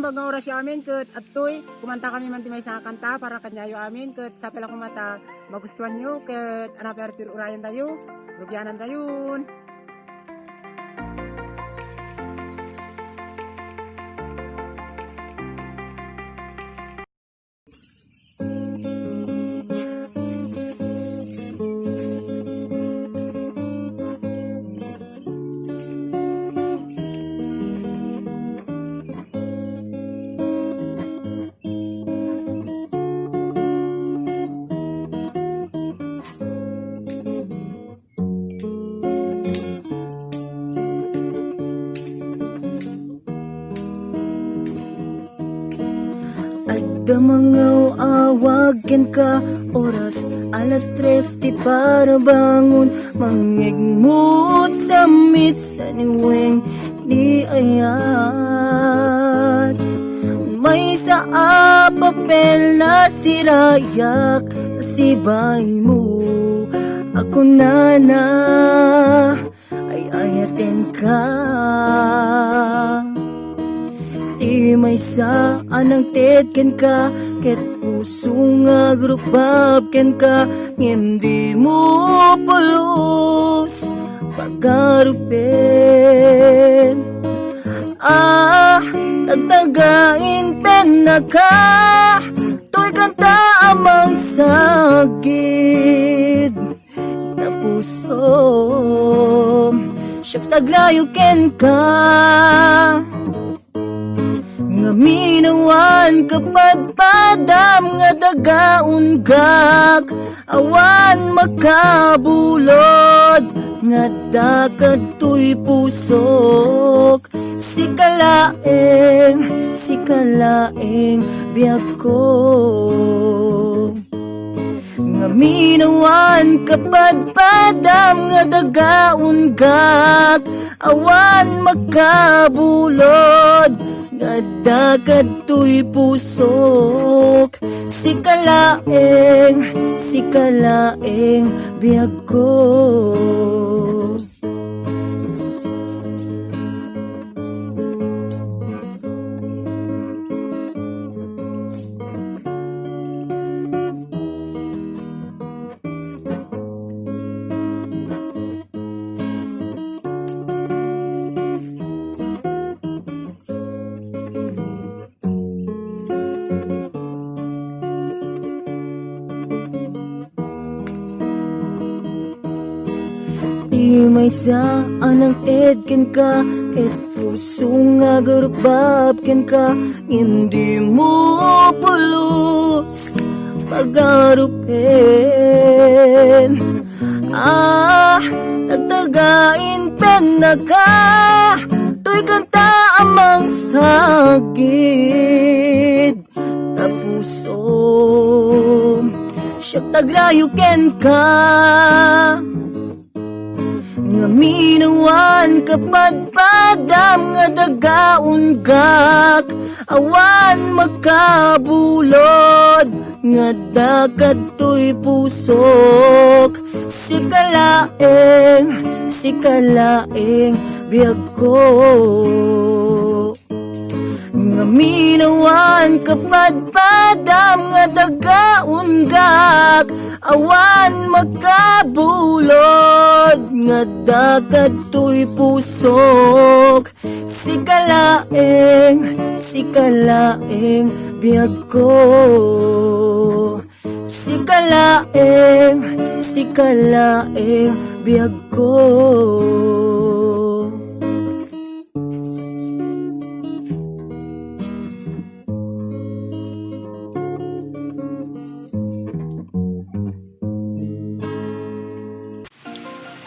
kagayam bagang oras yung amin kat at to'y kumanta kami man timay sa kanta para kanyayo amin kat sa pala kumata magustuhan nyo kat anapertir urayan tayo rugyanan tayo. Gamangaw awagan ka oras alas 3 di para bangon mangigmut sa sa niweng di ayat may sa papel na sirayak si bay mo ako na ay ayatin ka. Di may sa anang tetken ka ket puso nga grupab ken ka hindi mo pulos pagkarupen tagtagain pen na ka to'y kanta amang sagid na puso siyak taglayo ken ka nga minawan kapag padam nga dagaon gak awan makabulod nga dakad to'y pusok sikalaeng biyak ko nga minawan kapag padam nga dagaon gak awan makabulod Gadagad to'y pusok sikalaeng biyag ko. Di may sa anang edken ka ket puso nga garubab ken ka hindi mo pulos pagarupen tagtagain pen na ka to'y kanta amang sagid na puso siyak taglayo ken ka nga minawan kapag padam nga dagaon gak awan makabulod nga dagat to'y pusok sikalaeng biyag ko nga minawan kapag padam nga dagaon gak awan makabulod nga dagat to'y pusok sikalaeng biyag ko sikalaeng biyag ko.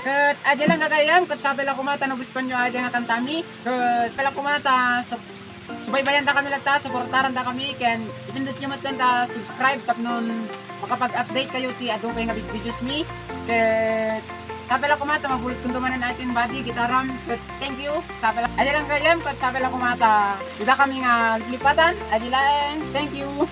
Kat adya lang kagayam kat sabi lang kumata nagustuhan nyo adya nga kantami kat pala kumata subaybayan da kami lata supportaran da kami ken ipindot nyo matan da subscribe tapnon makapag-update kayo ti adto kay nga big videos mi kat sabi lang kumata mabulit kung dumanan natin body gitaram kat thank you sabi lang adya lang kagayam kat sabi lang kumata ida kami nga lipatan adya lang thank you.